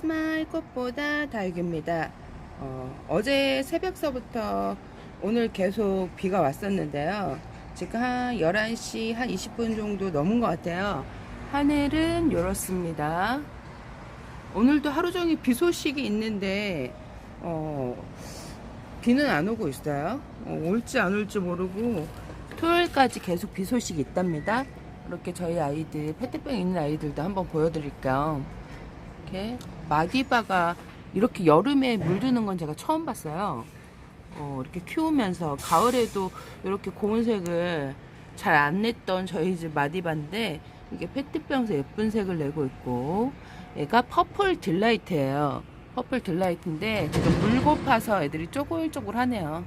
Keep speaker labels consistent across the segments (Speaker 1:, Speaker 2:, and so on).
Speaker 1: 스마일 꽃보다 다육입니다. 어제 새벽서부터 오늘 계속 비가 왔었는데요. 지금 한 11시 한 20분 정도 넘은 것 같아요. 하늘은 이렇습니다. 오늘도 하루 종일 비 소식이 있는데 비는 안 오고 있어요. 올지 안 올지 모르고 토요일까지 계속 비 소식이 있답니다. 이렇게 저희 아이들, 페트병 있는 아이들도 한번 보여드릴게요. 이렇게 마디바가 이렇게 여름에 물드는 건 제가 처음 봤어요. 이렇게 키우면서 가을에도 이렇게 고운색을 잘 안 냈던 저희 집 마디바인데 이게 페트병에서 예쁜 색을 내고 있고, 얘가 퍼플 딜라이트예요. 퍼플 딜라이트인데 지금 물 고파서 애들이 쪼글쪼글 하네요.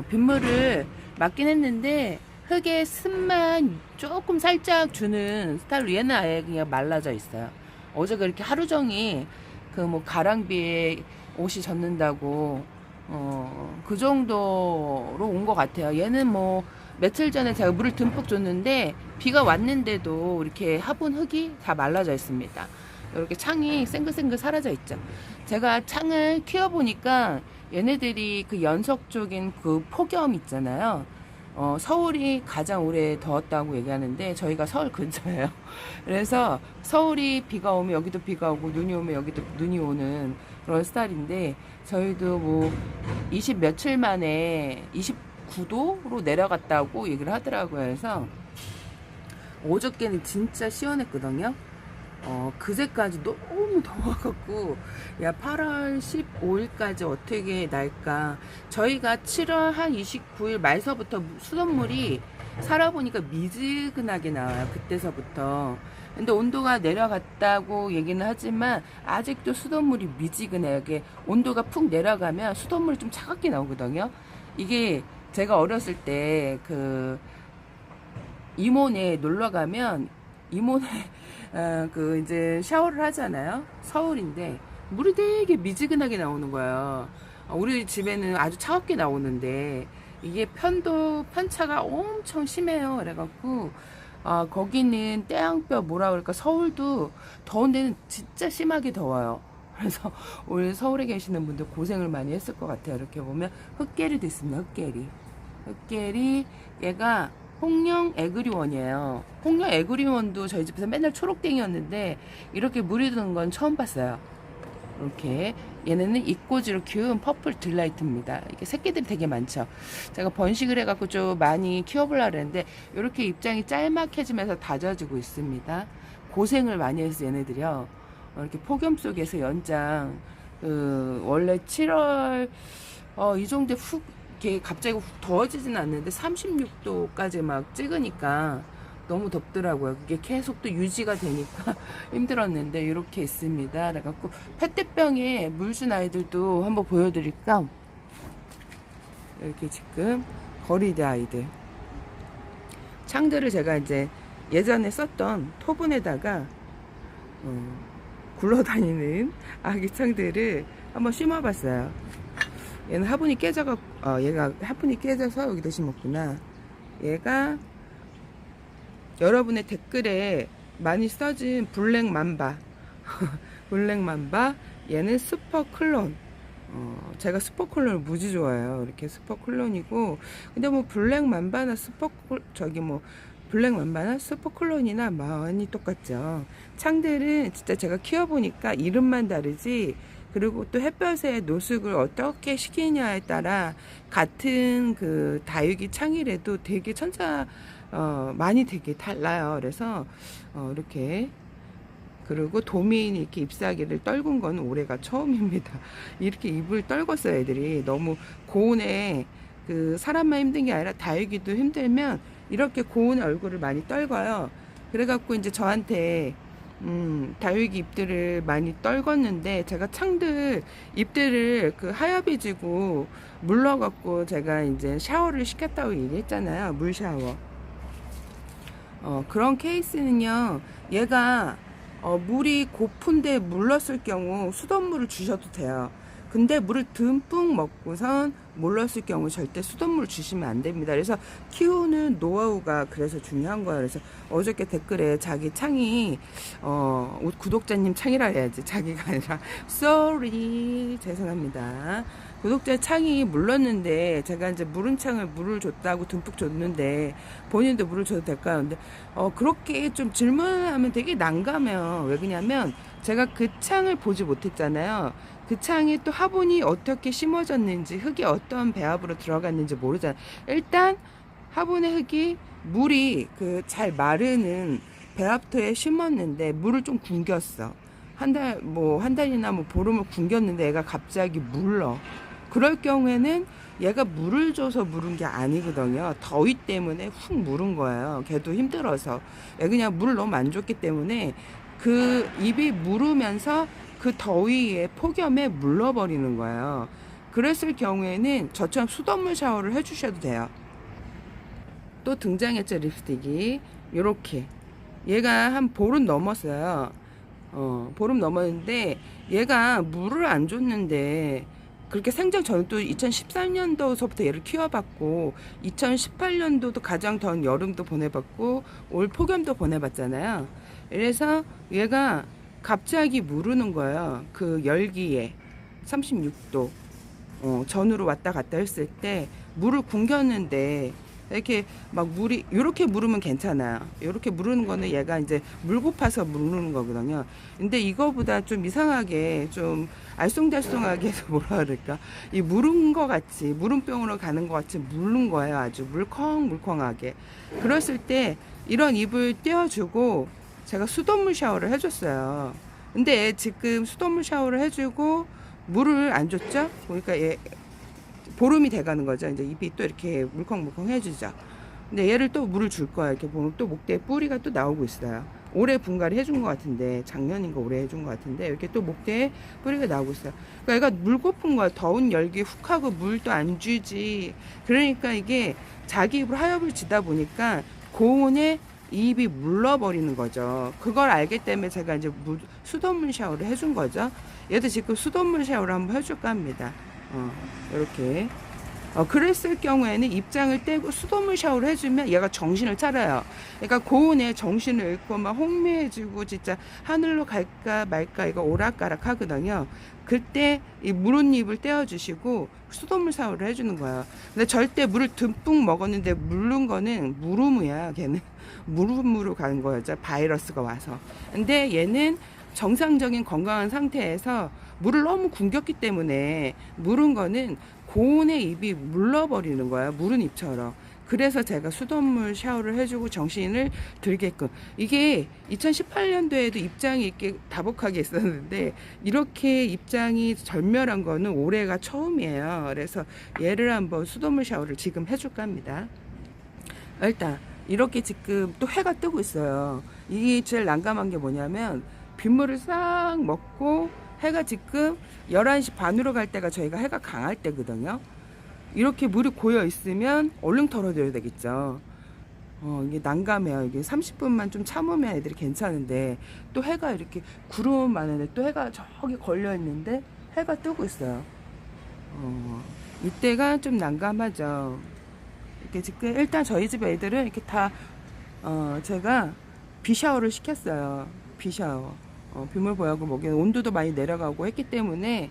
Speaker 1: 빗물을 맞긴 했는데 흙에 습만 조금 살짝 주는 스타일로 얘는 아예 그냥 말라져 있어요. 어제 그렇게 하루 종일 그 뭐 가랑비에 옷이 젖는다고 그 정도로 온 것 같아요. 얘는 뭐 며칠 전에 제가 물을 듬뿍 줬는데 비가 왔는데도 이렇게 화분 흙이 다 말라져 있습니다. 이렇게 창이 생글생글 사라져 있죠. 제가 창을 키워보니까 얘네들이 그 연속적인 그 폭염 있잖아요. 서울이 가장 오래 더웠다고 얘기하는데 저희가 서울 근처예요. 그래서 서울이 비가 오면 여기도 비가 오고 눈이 오면 여기도 눈이 오는 그런 스타일인데, 저희도 뭐 20 며칠 만에 29도로 내려갔다고 얘기를 하더라고요. 그래서 어저께는 진짜 시원했거든요. 그제까지 너무 더워갖고, 야, 8월 15일까지 어떻게 날까. 저희가 7월 한 29일 말서부터 수돗물이 살아보니까 미지근하게 나와요. 그때서부터. 근데 온도가 내려갔다고 얘기는 하지만 아직도 수돗물이 미지근해요. 이게 온도가 푹 내려가면 수돗물이 좀 차갑게 나오거든요. 이게 제가 어렸을 때 그 이모네 놀러 가면 이모네 그 이제 샤워를 하잖아요. 서울인데 물이 되게 미지근하게 나오는 거예요. 우리 집에는 아주 차갑게 나오는데 이게 편차가 엄청 심해요. 그래갖고 거기는 태양볕 뭐라 그럴까, 서울도 더운 데는 진짜 심하게 더워요. 그래서 오늘 서울에 계시는 분들 고생을 많이 했을 것 같아요. 이렇게 보면 흑계리도 있습니다. 흑계리 얘가 홍령 에그리원이에요. 홍령 에그리원도 저희 집에서 맨날 초록땡이였는데 이렇게 물이 드는 건 처음 봤어요. 이렇게 얘네는 이꼬지로 키운 퍼플 딜라이트입니다. 이게 새끼들이 되게 많죠. 제가 번식을 해갖고 좀 많이 키워보려고 했는데 이렇게 입장이 짤막해지면서 다져지고 있습니다. 고생을 많이 해서 얘네들이요. 이렇게 폭염 속에서 연장 원래 7월 이 정도에 훅 이렇게 갑자기 훅 더워지진 않는데 36도까지 막 찍으니까 너무 덥더라고요. 그게 계속 또 유지가 되니까 힘들었는데 이렇게 있습니다. 그래갖고 페트병에 물 준 아이들도 한번 보여드릴까? 이렇게 지금 거리대 아이들 창들을 제가 이제 예전에 썼던 토분에다가 굴러다니는 아기 창들을 한번 심어봤어요. 얘는 화분이 깨져갖고 얘가 화분이 깨져서 여기다 심었구나. 얘가 여러분의 댓글에 많이 써진 블랙맘바 블랙맘바, 얘는 슈퍼클론. 제가 슈퍼클론을 무지 좋아해요. 이렇게 슈퍼클론이고, 근데 뭐 블랙맘바나 블랙맘바나 슈퍼클론이나 많이 똑같죠. 창들은 진짜 제가 키워보니까 이름만 다르지, 그리고 또 햇볕에 노숙을 어떻게 시키냐에 따라 같은 그 다육이 창이라도 되게 많이 되게 달라요. 그래서 이렇게, 그리고 도미인이 이렇게 잎사귀를 떨군 건 올해가 처음입니다. 이렇게 잎을 떨궜어요. 애들이 너무 고온에, 그 사람만 힘든 게 아니라 다육이도 힘들면 이렇게 고온의 얼굴을 많이 떨궈요. 그래갖고 이제 저한테 다육이 잎들을 많이 떨궜는데, 제가 창들 잎들을 그 하얀비지고 물러갖고 제가 이제 샤워를 시켰다고 얘기했잖아요. 물 샤워. 그런 케이스는요, 얘가 물이 고픈데 물렀을 경우 수돗물을 주셔도 돼요. 근데 물을 듬뿍 먹고선 몰랐을 경우 절대 수돗물 주시면 안 됩니다. 그래서 키우는 노하우가 그래서 중요한 거예요. 그래서 어저께 댓글에 자기 창이 구독자님 창이라 해야지, 자기가 아니라 sorry, 죄송합니다. 구독자 창이 물렀는데 제가 이제 물은 창을 물을 줬다고 듬뿍 줬는데 본인도 물을 줘도 될까요? 근데 그렇게 좀 질문하면 되게 난감해요. 왜 그러냐면 제가 그 창을 보지 못했잖아요. 그 창에 또 화분이 어떻게 심어졌는지, 흙이 어떤 배합으로 들어갔는지 모르잖아요. 일단 화분의 흙이 물이 그 잘 마르는 배합토에 심었는데 물을 좀 굶겼어. 한 달이나 뭐 보름을 굶겼는데 얘가 갑자기 물러. 그럴 경우에는 얘가 물을 줘서 물은 게 아니거든요. 더위 때문에 훅 물은 거예요. 걔도 힘들어서. 얘 그냥 물을 너무 안 줬기 때문에 그 입이 물으면서 그 더위에 폭염에 물러버리는 거예요. 그랬을 경우에는 저처럼 수돗물 샤워를 해주셔도 돼요. 또 등장했죠, 립스틱이. 요렇게. 얘가 한 보름 넘었어요. 보름 넘었는데 얘가 물을 안 줬는데, 그렇게 생장 저는 또 2013년도서부터 얘를 키워봤고 2018년도도 가장 더운 여름도 보내봤고 올 폭염도 보내봤잖아요. 그래서 얘가 갑자기 무르는 거예요. 그 열기에 36도 전후로 왔다 갔다 했을 때 물을 굶겼는데 이렇게 막 물이 이렇게 무르면 괜찮아요. 이렇게 무르는 거는 얘가 이제 물 고파서 무르는 거거든요. 근데 이거보다 좀 이상하게 좀 알쏭달쏭하게 해서 뭐라 그럴까, 이 무른 거 같이 무름병으로 가는 거 같이 무른 거예요. 아주 물컹물컹하게. 그랬을 때 이런 잎을 떼어주고 제가 수돗물 샤워를 해줬어요. 근데 지금 수돗물 샤워를 해주고 물을 안 줬죠. 그러니까 얘 보름이 돼가는 거죠. 이제 잎이 또 이렇게 물컹물컹 해주죠. 근데 얘를 또 물을 줄 거예요. 이렇게 보면 또 목대에 뿌리가 또 나오고 있어요. 올해 분갈이 해준 것 같은데, 작년인가 올해 해준 것 같은데, 이렇게 또 목대에 뿌리가 나오고 있어요. 그러니까 얘가 물 고픈 거야. 더운 열기 훅 하고 물도 안 주지. 그러니까 이게 자기 입으로 하엽을 지다 보니까 고온에 입이 물러버리는 거죠. 그걸 알기 때문에 제가 이제 수돗물 샤워를 해준 거죠. 얘도 지금 수돗물 샤워를 한번 해줄까 합니다. 이렇게. 그랬을 경우에는 입장을 떼고 수돗물 샤워를 해주면 얘가 정신을 차려요. 그러니까 고온에 정신을 잃고 막 혼미해지고 진짜 하늘로 갈까 말까 이거 오락가락 하거든요. 그때 이 무른 잎을 떼어주시고 수돗물 샤워를 해주는 거예요. 근데 절대 물을 듬뿍 먹었는데 물른 거는 무름이야. 걔는 무름으로 가는 거죠. 바이러스가 와서. 근데 얘는 정상적인 건강한 상태에서 물을 너무 굶겼기 때문에 무른 거는 고온의 잎이 물러버리는 거야. 무른 잎처럼. 그래서 제가 수돗물 샤워를 해주고 정신을 들게끔. 이게 2018년도에도 입장이 이렇게 다복하게 있었는데 이렇게 입장이 절멸한 거는 올해가 처음이에요. 그래서 얘를 한번 수돗물 샤워를 지금 해줄까 합니다. 일단 이렇게 지금 또 해가 뜨고 있어요. 이게 제일 난감한 게 뭐냐면 빗물을 싹 먹고 해가 지금 11시 반으로 갈 때가 저희가 해가 강할 때거든요. 이렇게 물이 고여 있으면 얼른 털어줘야 되겠죠. 이게 난감해요. 이게 30분만 좀 참으면 애들이 괜찮은데 또 해가 이렇게 구름 많은데 또 해가 저기 걸려 있는데 해가 뜨고 있어요. 이때가 좀 난감하죠. 이렇게 지금 일단 저희 집 애들은 이렇게 다 제가 비샤워를 시켰어요. 비샤워. 빗물 보약을 먹이는 온도도 많이 내려가고 했기 때문에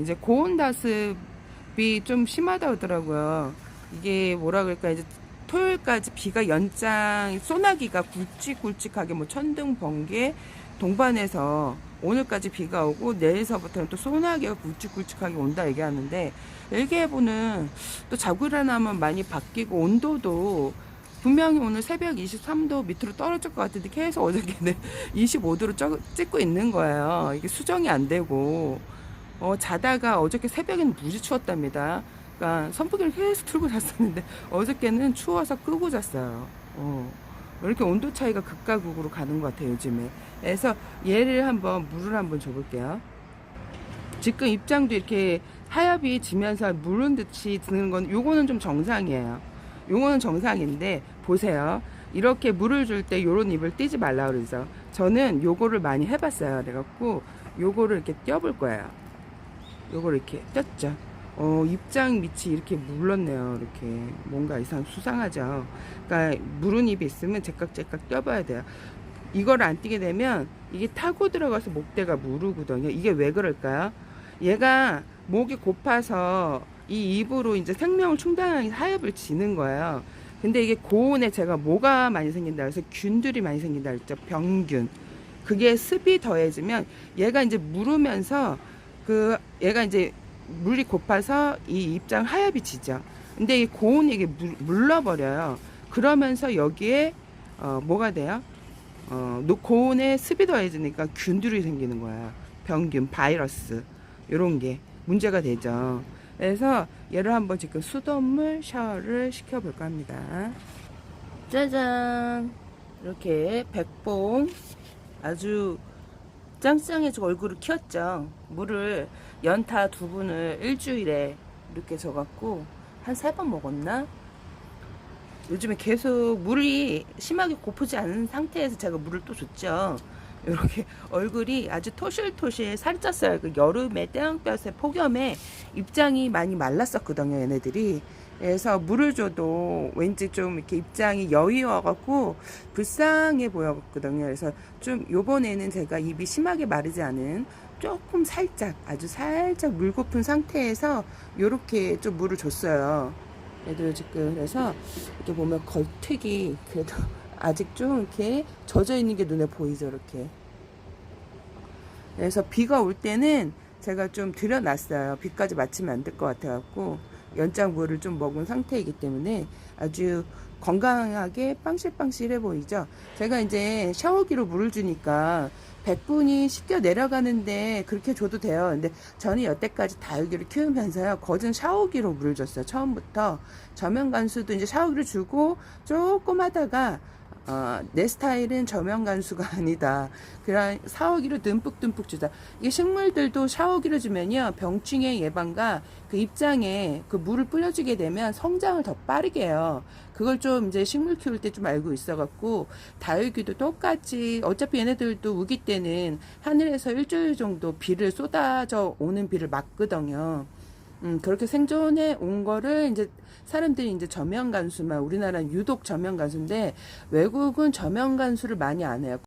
Speaker 1: 이제 고온 다습이 좀 심하다 하더라고요. 이게 뭐라 그럴까, 이제 토요일까지 비가 연장, 소나기가 굵직굵직하게 뭐 천둥 번개 동반해서 오늘까지 비가 오고 내일서부터는 또 소나기가 굵직굵직하게 온다 얘기하는데, 일기예보는 또 자고 일어나면 많이 바뀌고 온도도 분명히 오늘 새벽 23도 밑으로 떨어질 것 같은데 계속 어저께는 25도로 찍고 있는 거예요. 이게 수정이 안 되고 자다가 어저께 새벽에는 무지 추웠답니다. 그러니까 선풍기를 계속 틀고 잤었는데 어저께는 추워서 끄고 잤어요. 이렇게 온도 차이가 극과 극으로 가는 것 같아요, 요즘에. 그래서 얘를 한번 물을 한번 줘볼게요. 지금 입장도 이렇게 하엽이 지면서 무른 듯이 드는 건 요거는 좀 정상이에요. 요거는 정상인데 보세요. 이렇게 물을 줄 때 요런 잎을 띄지 말라 그러죠. 저는 요거를 많이 해봤어요. 그래갖고 요거를 이렇게 띄워볼 거예요. 요걸 이렇게 떴죠. 입장 밑이 이렇게 물렀네요. 이렇게 뭔가 이상 수상하죠. 그러니까 무른 입이 있으면 제깍제깍 껴봐야 돼요. 이걸 안 띄게 되면 이게 타고 들어가서 목대가 무르거든요. 이게 왜 그럴까요? 얘가 목이 고파서 이 입으로 이제 생명을 충당하기 하엽을 지는 거예요. 근데 이게 고온에 제가 뭐가 많이 생긴다 그래서 균들이 많이 생긴다 그랬죠. 병균. 그게 습이 더해지면 얘가 이제 무르면서 얘가 이제 물이 고파서 이 입장 하엽이 지죠. 근데 이 고온에 이게 물러버려요. 그러면서 여기에 뭐가 돼요? 고온에 습이 더해지니까 균들이 생기는 거야. 병균, 바이러스 이런 게 문제가 되죠. 그래서 얘를 한번 지금 수돗물 샤워를 시켜볼까 합니다. 짜잔! 이렇게 백봉 아주 짱짱해서 얼굴을 키웠죠. 물을 연타 2분을 일주일에 이렇게 줘갖고 한 3번 먹었나? 요즘에 계속 물이 심하게 고프지 않은 상태에서 제가 물을 또 줬죠. 이렇게 얼굴이 아주 토실토실 살이 쪘어요. 그 여름에 떼왕볕에 폭염에 입장이 많이 말랐었거든요, 얘네들이. 그래서 물을 줘도 왠지 좀 이렇게 입장이 여위어갖고 불쌍해 보였거든요. 그래서 좀 요번에는 제가 입이 심하게 마르지 않은 조금 살짝 아주 살짝 물 고픈 상태에서 요렇게 좀 물을 줬어요. 얘들 지금 그래서 이렇게 보면 겉흙이 그래도 아직 좀 이렇게 젖어 있는 게 눈에 보이죠, 이렇게. 그래서 비가 올 때는 제가 좀 들여놨어요. 비까지 맞추면 안 될 것 같아갖고 연장물을 좀 먹은 상태이기 때문에 아주 건강하게 빵실빵실해 보이죠. 제가 이제 샤워기로 물을 주니까 백분이 씻겨 내려가는데 그렇게 줘도 돼요. 근데 저는 여태까지 다육이를 키우면서요, 거진 샤워기로 물을 줬어요. 처음부터. 저면간수도 이제 샤워기를 주고 조금 하다가 내 스타일은 저면간수가 아니다. 그냥 샤워기로 듬뿍듬뿍 주자. 이게 식물들도 샤워기를 주면요, 병충해 예방과 그 입장에 그 물을 뿌려주게 되면 성장을 더 빠르게 해요. 그걸 좀 이제 식물 키울 때 좀 알고 있어갖고 다육이도 똑같이 어차피 얘네들도 우기 때는 하늘에서 일주일 정도 비를 쏟아져 오는 비를 막거든요. 그렇게 생존해 온 거를 이제 사람들이 이제 저면간수만, 우리나라는 유독 저면간수인데 외국은 저면간수를 많이 안 해요.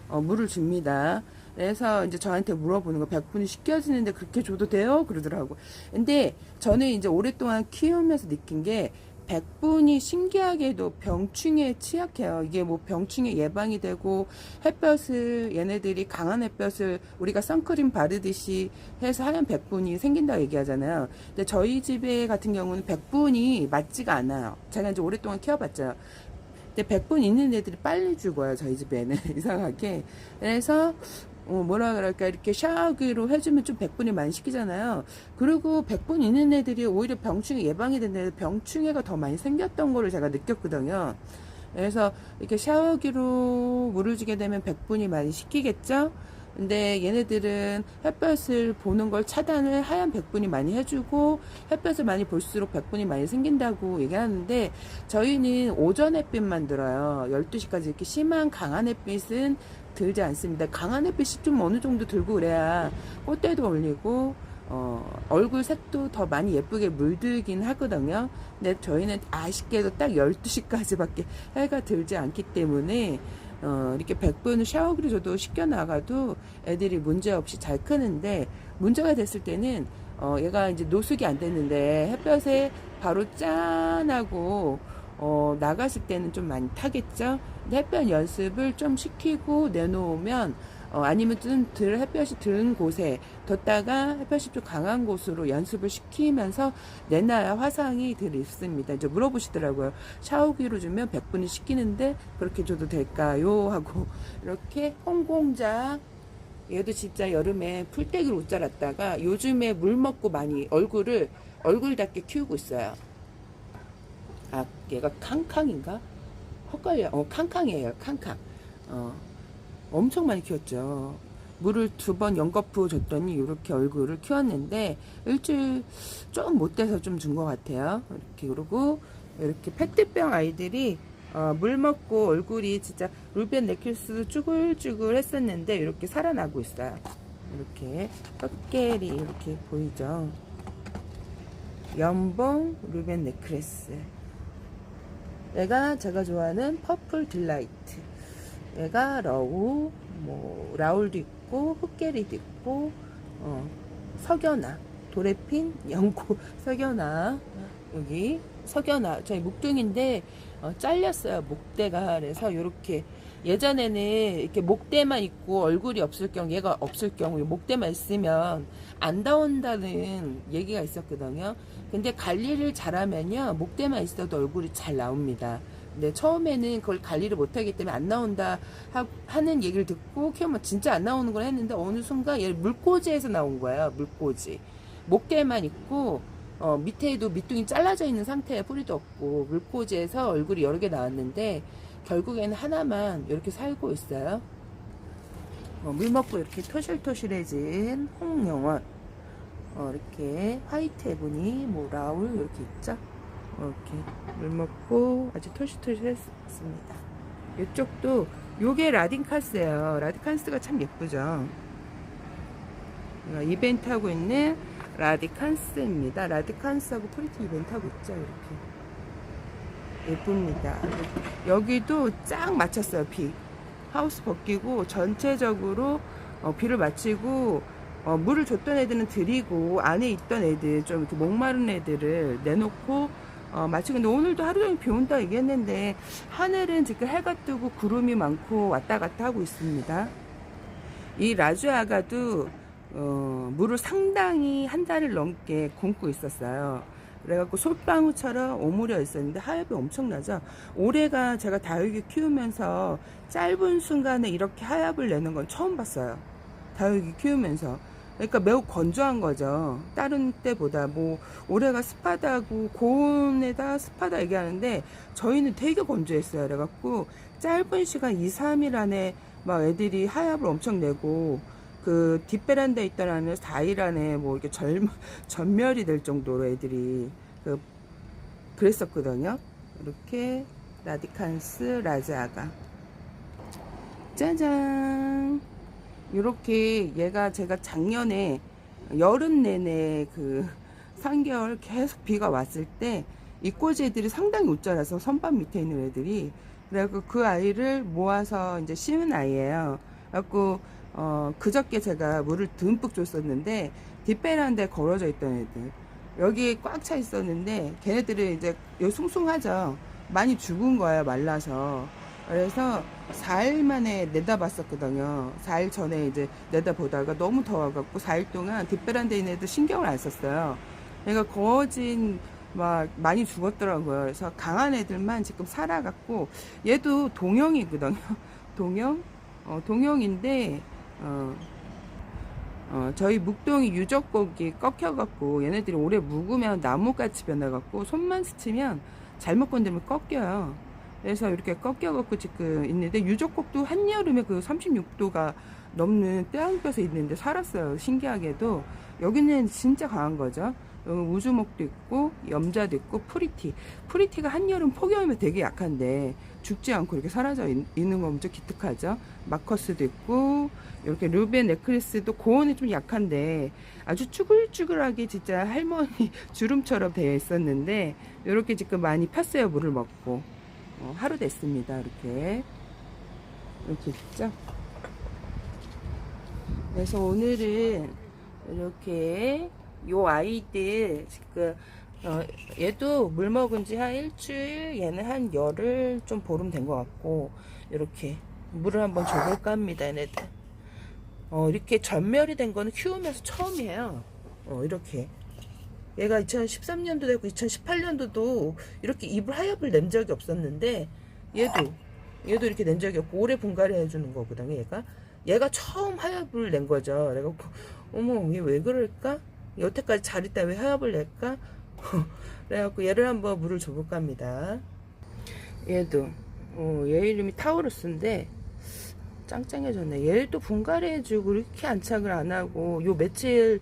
Speaker 1: 물을 줍니다. 그래서 이제 저한테 물어보는 거, 백분이 씻겨지는데 그렇게 줘도 돼요? 그러더라고. 근데 저는 이제 오랫동안 키우면서 느낀 게 백분이 신기하게도 병충해에 취약해요. 이게 뭐 병충해 예방이 되고 햇볕을 얘네들이 강한 햇볕을 우리가 선크림 바르듯이 해서 하얀 백분이 생긴다고 얘기하잖아요. 근데 저희 집에 같은 경우는 백분이 맞지가 않아요. 제가 이제 오랫동안 키워봤죠. 근데 백분 있는 애들이 빨리 죽어요, 저희 집에는. 이상하게. 그래서 뭐라 그럴까, 이렇게 샤워기로 해주면 좀 백분이 많이 시키잖아요. 그리고 백분 있는 애들이 오히려 병충해 예방이 된다. 병충해가 더 많이 생겼던 거를 제가 느꼈거든요. 그래서 이렇게 샤워기로 물을 주게 되면 백분이 많이 시키겠죠. 근데 얘네들은 햇볕을 보는 걸 차단을 하얀 백분이 많이 해주고, 햇볕을 많이 볼수록 백분이 많이 생긴다고 얘기하는데 저희는 오전 햇빛만 들어요. 12시까지 이렇게 심한 강한 햇빛은 들지 않습니다. 강한 햇빛이 좀 어느 정도 들고 그래야 꽃대도 올리고 얼굴 색도 더 많이 예쁘게 물들긴 하거든요. 근데 저희는 아쉽게도 딱 12시까지밖에 해가 들지 않기 때문에 이렇게 백분을 샤워기로 줘도 씻겨 나가도 애들이 문제없이 잘 크는데, 문제가 됐을 때는 얘가 이제 노숙이 안 됐는데 햇볕에 바로 짠하고 나갔을 때는 좀 많이 타겠죠. 근데 햇볕 연습을 좀 시키고 내놓으면 아니면 좀 햇볕이 든 곳에 뒀다가 햇볕이 좀 강한 곳으로 연습을 시키면서 내놔야 화상이 덜 있습니다. 이제 물어보시더라고요. 샤워기로 주면 백분이 식히는데 그렇게 줘도 될까요? 하고. 이렇게 홍공자, 얘도 진짜 여름에 풀떼기를 못 자랐다가 요즘에 물 먹고 많이 얼굴답게 키우고 있어요. 아, 얘가 캉캉인가? 헛갈려. 캉캉이에요. 캉캉. 엄청 많이 키웠죠. 물을 2번 연거푸 줬더니 이렇게 얼굴을 키웠는데 일주일 좀 못 돼서 좀 준 것 같아요. 이렇게. 그러고 이렇게 페트병 아이들이 물 먹고 얼굴이 진짜 루벤 네킬스도 쭈글쭈글 했었는데 이렇게 살아나고 있어요. 이렇게 헛개리 이렇게 보이죠. 연봉 루벤 넥클래스. 얘가 제가 좋아하는 퍼플 딜라이트. 얘가 러우, 뭐 라울도 있고 흑개리도 있고, 석연아, 도레핀, 연고, 석연아. 여기 석연아 저희 목둥인데 잘렸어요, 목대가. 그래서 이렇게 예전에는 이렇게 목대만 있고 얼굴이 없을 경우, 얘가 없을 경우 목대만 있으면 안 나온다는 얘기가 있었거든요. 근데 관리를 잘하면요, 목대만 있어도 얼굴이 잘 나옵니다. 근데 처음에는 그걸 관리를 못하기 때문에 안 나온다 하는 얘기를 듣고 키우면 진짜 안 나오는 걸 했는데, 어느 순간 얘 물꽂이에서 나온 거예요. 물꽂이 목대만 있고 밑에도 밑둥이 잘라져 있는 상태에 뿌리도 없고 물꽂이에서 얼굴이 여러 개 나왔는데, 결국에는 하나만 이렇게 살고 있어요. 물 먹고 이렇게 토실토실해진 홍영원, 이렇게 화이트 에보니, 뭐 라울 이렇게 있죠. 이렇게 물 먹고 아주 토실토실했습니다. 이쪽도 요게 라딘카스예요. 라딘카스가 참 예쁘죠. 이벤트 하고 있는 라디칸스입니다. 라디칸스하고 프리티 이벤트 하고 있죠. 이렇게 예쁩니다. 여기도 쫙 맞췄어요. 비 하우스 벗기고 전체적으로 비를 맞추고, 물을 줬던 애들은 드리고 안에 있던 애들, 좀 이렇게 목마른 애들을 내놓고 마치고. 근데 오늘도 하루 종일 비 온다 얘기했는데 하늘은 지금 해가 뜨고 구름이 많고 왔다 갔다 하고 있습니다. 이 라주아가도 물을 상당히 한 달을 넘게 굶고 있었어요. 그래갖고 솔방울처럼 오므려 있었는데 하엽이 엄청나죠. 올해가 제가 다육이 키우면서 짧은 순간에 이렇게 하엽을 내는 건 처음 봤어요. 다육이 키우면서. 그러니까 매우 건조한 거죠. 다른 때보다. 뭐 올해가 습하다고, 고온에다 습하다 얘기하는데 저희는 되게 건조했어요. 그래갖고 짧은 시간 2, 3일 안에 막 애들이 하엽을 엄청 내고, 그 뒷베란다에 있던 애는 4일 안에 뭐 이렇게 전멸이 될 정도로 애들이 그랬었거든요. 이렇게 라디칸스 라자가, 짜잔. 이렇게 얘가 제가 작년에 여름 내내 그 3개월 계속 비가 왔을 때 이 꼬지 애들이 상당히 웃자라서 선반 밑에 있는 애들이, 그래갖고 그 아이를 모아서 이제 심은 아이예요. 그래갖고 그저께 제가 물을 듬뿍 줬었는데 뒷베란다에 걸어져 있던 애들, 여기 꽉 차 있었는데 걔네들이 이제 여기 숭숭하죠. 많이 죽은 거예요, 말라서. 그래서 4일 만에 내다봤었거든요. 4일 전에 이제 내다보다가 너무 더워갖고 4일 동안 뒷베란다에 있는 애들 신경을 안 썼어요. 그러니까 거진 막 많이 죽었더라고요. 그래서 강한 애들만 지금 살아갖고, 얘도 동형이거든요. 동형? 동형인데 저희 묵동이 유적곡이 꺾여갖고 얘네들이 오래 묵으면 나무같이 변해갖고 손만 스치면 잘못 건드리면 꺾여요. 그래서 이렇게 꺾여갖고 지금 있는데, 유적곡도 한여름에 그 36도가 넘는 태양볕에 있는데 살았어요. 신기하게도. 여기는 진짜 강한 거죠. 여기 우주목도 있고 염자도 있고 프리티가 한여름 폭염이면 되게 약한데 죽지 않고 이렇게 사라져 있는 거 엄청 기특하죠. 마커스도 있고, 이렇게 루벤 넥클래스도 고온이 좀 약한데 아주 쭈글쭈글하게 진짜 할머니 주름처럼 되어 있었는데 이렇게 지금 많이 폈어요. 물을 먹고. 하루 됐습니다. 이렇게 있죠. 그래서 오늘은 이렇게 요 아이들 지금 얘도 물 먹은 지 한 일주일, 얘는 한 열흘 좀 보름 된 것 같고, 이렇게 물을 한번 줘볼까 합니다. 얘네들 이렇게 전멸이 된 거는 키우면서 처음이에요. 이렇게 얘가 2013년도 되고 2018년도도 이렇게 잎을 하엽을 낸 적이 없었는데, 얘도 이렇게 낸 적이 없고 올해 분갈이 해주는 거거든요. 얘가 처음 하엽을 낸 거죠. 그래갖고 어머, 얘 왜 그럴까? 여태까지 잘했다 왜 하엽을 낼까? 그래갖고 얘를 한번 물을 줘볼까 합니다. 얘도 얘 이름이 타우루스인데 짱짱해졌네. 얘를 또 분갈이 해주고 이렇게 안착을 안 하고 요 며칠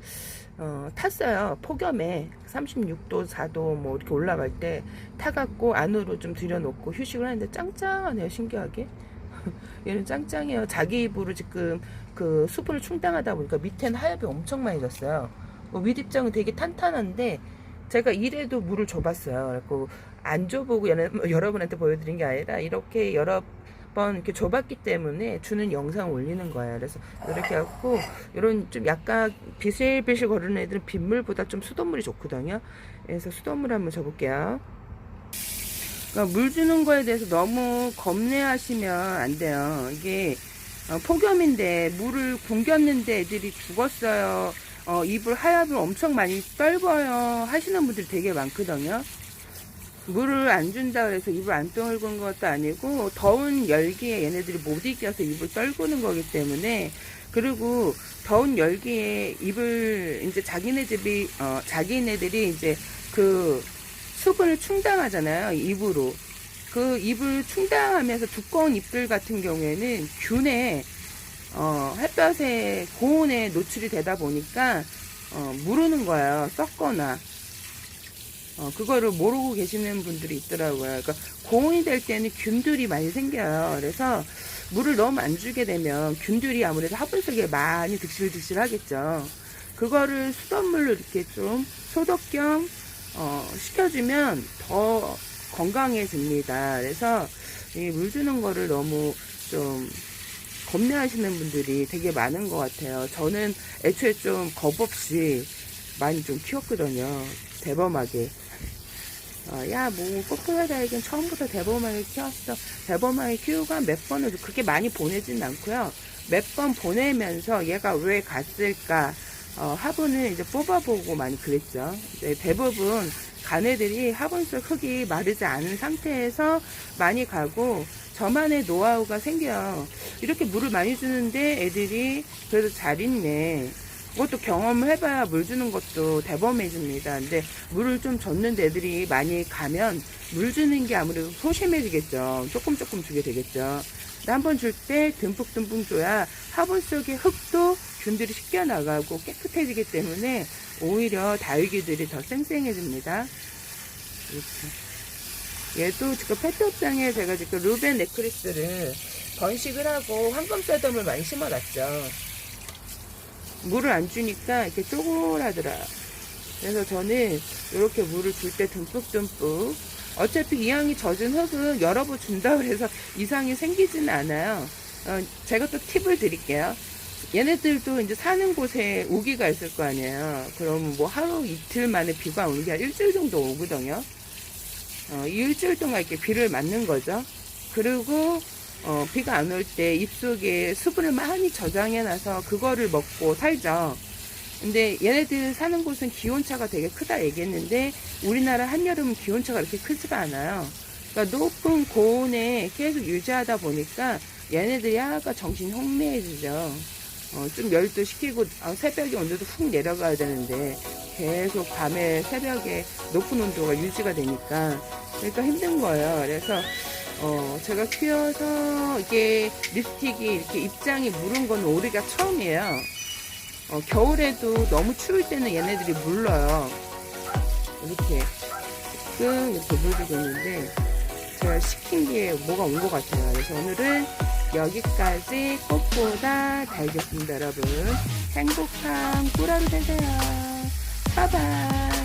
Speaker 1: 탔어요. 폭염에 36도 4도 뭐 이렇게 올라갈 때 타갖고 안으로 좀 들여놓고 휴식을 하는데 짱짱하네요. 신기하게. 얘는 짱짱해요. 자기 입으로 지금 그 수분을 충당하다 보니까 밑에는 하엽이 엄청 많이 졌어요. 윗 입장은 되게 탄탄한데 제가 이래도 물을 줘봤어요. 그래갖고 안 줘보고 여러분한테 보여드린 게 아니라 이렇게 여러 번 이렇게 줘봤기 때문에 주는 영상 올리는 거예요. 그래서 이렇게 해갖고 이런 좀 약간 비실비실 거리는 애들은 빗물보다 좀 수돗물이 좋거든요. 그래서 수돗물 한번 줘볼게요. 그러니까 물 주는 거에 대해서 너무 겁내하시면 안 돼요. 이게 폭염인데 물을 굶겼는데 애들이 죽었어요. 입을 하엽을 엄청 많이 떨궈요 하시는 분들이 되게 많거든요. 물을 안 준다 그래서 입을 안 떨구는 것도 아니고 더운 열기에 얘네들이 못 이겨서 입을 떨구는 거기 때문에, 그리고 더운 열기에 입을 이제 자기네들이 이제 그 수분을 충당하잖아요. 입으로. 그 입을 충당하면서 두꺼운 잎들 같은 경우에는 균에 햇볕에 고온에 노출이 되다 보니까 무르는 거예요. 썩거나. 그거를 모르고 계시는 분들이 있더라고요. 그러니까 고온이 될 때는 균들이 많이 생겨요. 그래서 물을 너무 안 주게 되면 균들이 아무래도 화분 속에 많이 득실득실 하겠죠. 그거를 수돗물로 이렇게 좀 소독 겸 시켜주면 더 건강해집니다. 그래서 이 물 주는 거를 너무 좀 겁내하시는 분들이 되게 많은 것 같아요. 저는 애초에 좀 겁 없이 많이 좀 키웠거든요. 대범하게. 야, 뭐, 꼬꾸라다이긴 처음부터 대범하게 키웠어. 대범하게 키우고 한 몇 번을 그렇게 많이 보내진 않고요. 몇 번 보내면서 얘가 왜 갔을까, 화분을 이제 뽑아보고 많이 그랬죠. 대부분 가네들이 화분 속 흙이 마르지 않은 상태에서 많이 가고, 저만의 노하우가 생겨요. 이렇게 물을 많이 주는데 애들이 그래도 잘 있네. 그것도 경험을 해봐야 물 주는 것도 대범해집니다. 근데 물을 좀 줬는데 애들이 많이 가면 물 주는 게 아무래도 소심해지겠죠. 조금 주게 되겠죠. 근데 한 번 줄 때 듬뿍 줘야 화분 속의 흙도 균들이 씻겨 나가고 깨끗해지기 때문에 오히려 다육이들이 더 쌩쌩해집니다. 이렇게. 얘도 지금 페트업장에 제가 지금 루벤 네크리스를 번식을 하고 황금쇠덤을 많이 심어놨죠. 물을 안 주니까 이렇게 쪼그라들어요. 그래서 저는 이렇게 물을 줄 때 듬뿍 어차피 이왕이 젖은 흙은 여러 번 준다고 해서 이상이 생기지는 않아요. 제가 또 팁을 드릴게요. 얘네들도 이제 사는 곳에 우기가 있을 거 아니에요. 그러면 뭐 하루 이틀 만에 비가 오는 게 한 일주일 정도 오거든요. 이 일주일 동안 이렇게 비를 맞는 거죠. 그리고 비가 안 올 때 입속에 수분을 많이 저장해 놔서 그거를 먹고 살죠. 근데 얘네들 사는 곳은 기온차가 되게 크다 얘기했는데 우리나라 한여름은 기온차가 그렇게 크지가 않아요. 그러니까 높은 고온에 계속 유지하다 보니까 얘네들이 약간 정신이 혼미해지죠. 좀 열도 식히고 새벽에 온도도 훅 내려가야 되는데 계속 밤에 새벽에 높은 온도가 유지가 되니까 그러니까 힘든 거예요. 그래서 제가 키워서 이게 립스틱이 이렇게 입장이 무른 건 올해가 처음이에요. 겨울에도 너무 추울 때는 얘네들이 물러요. 이렇게 물주고 있는데 제가 시킨 게 뭐가 온 것 같아요. 그래서 오늘은 여기까지 꽃보다 달겠습니다. 여러분 행복한 꿀하루 되세요. 바이바이.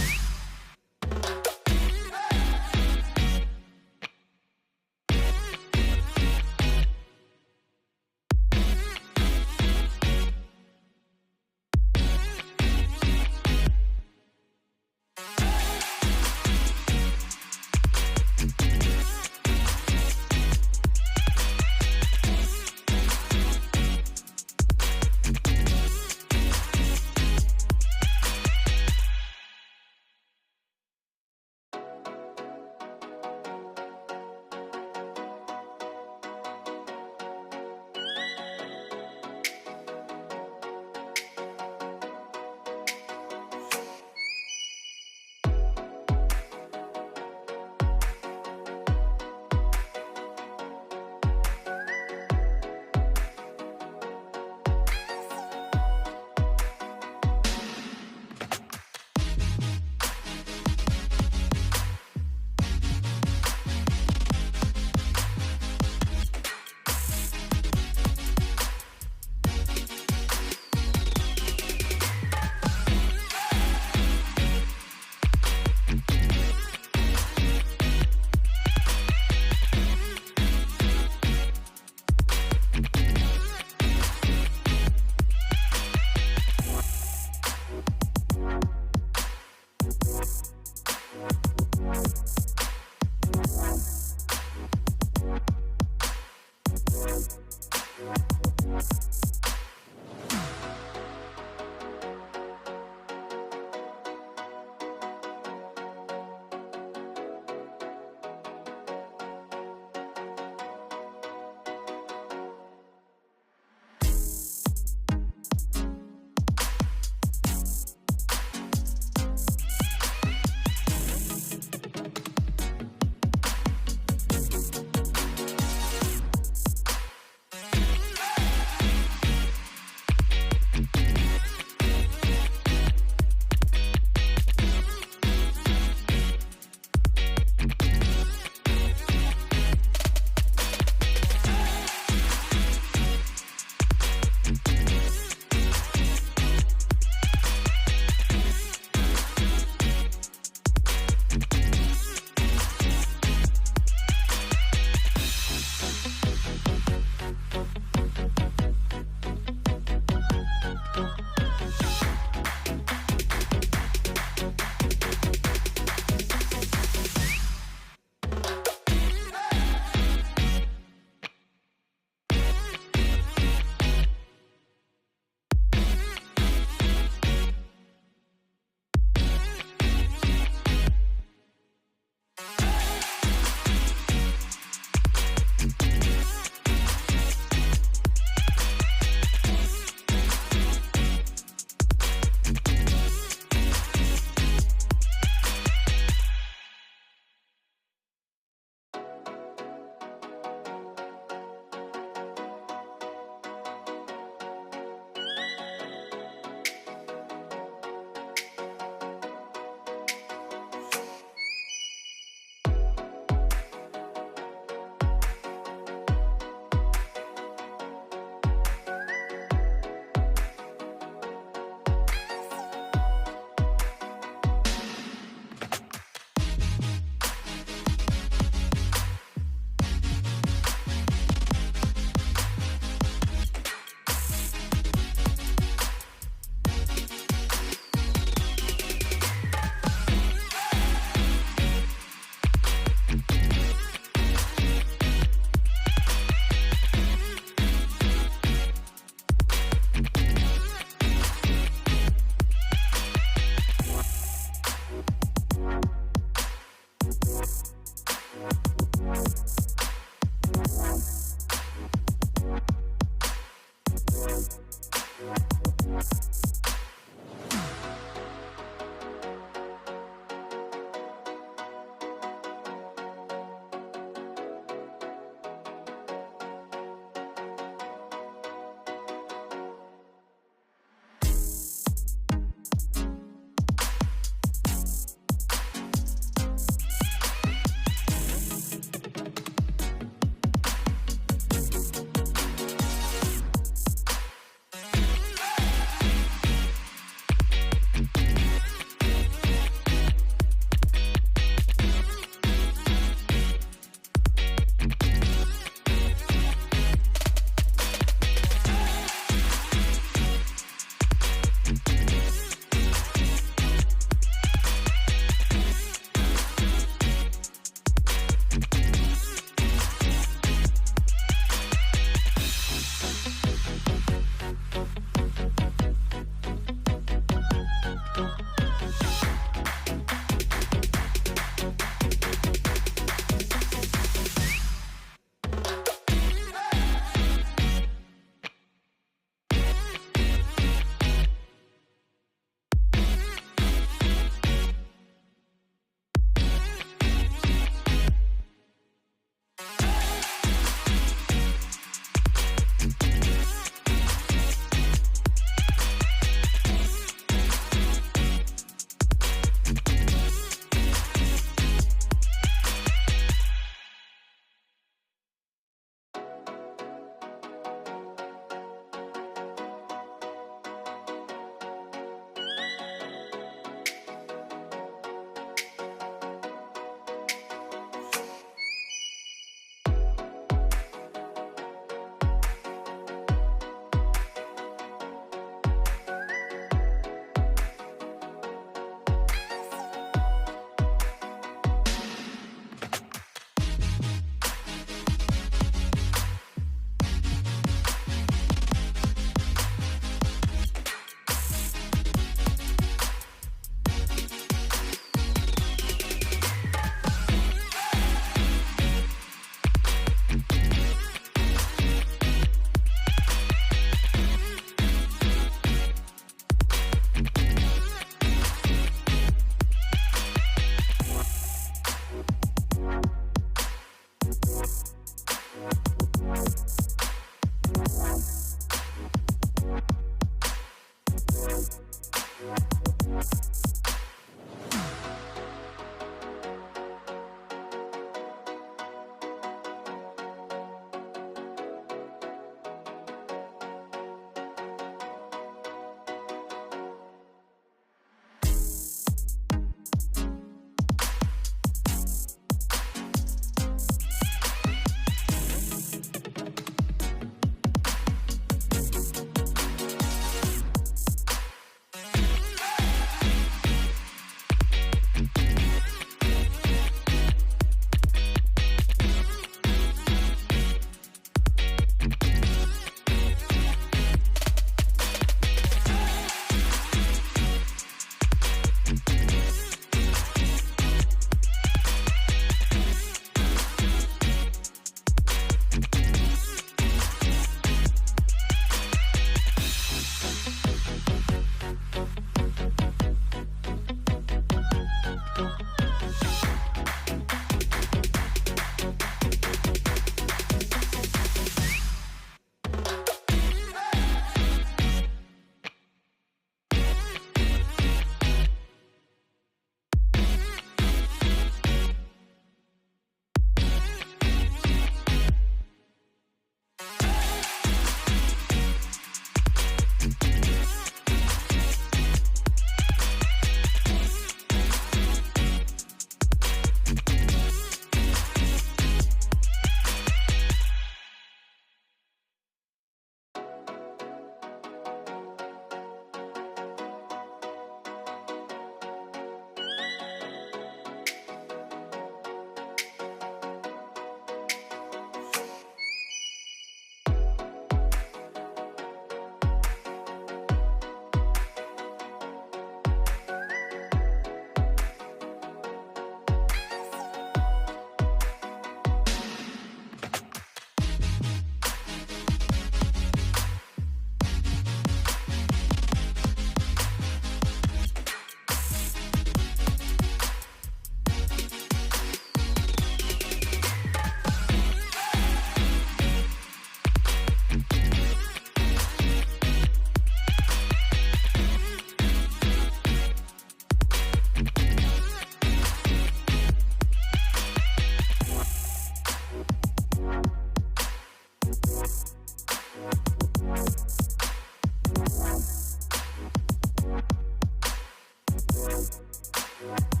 Speaker 2: What?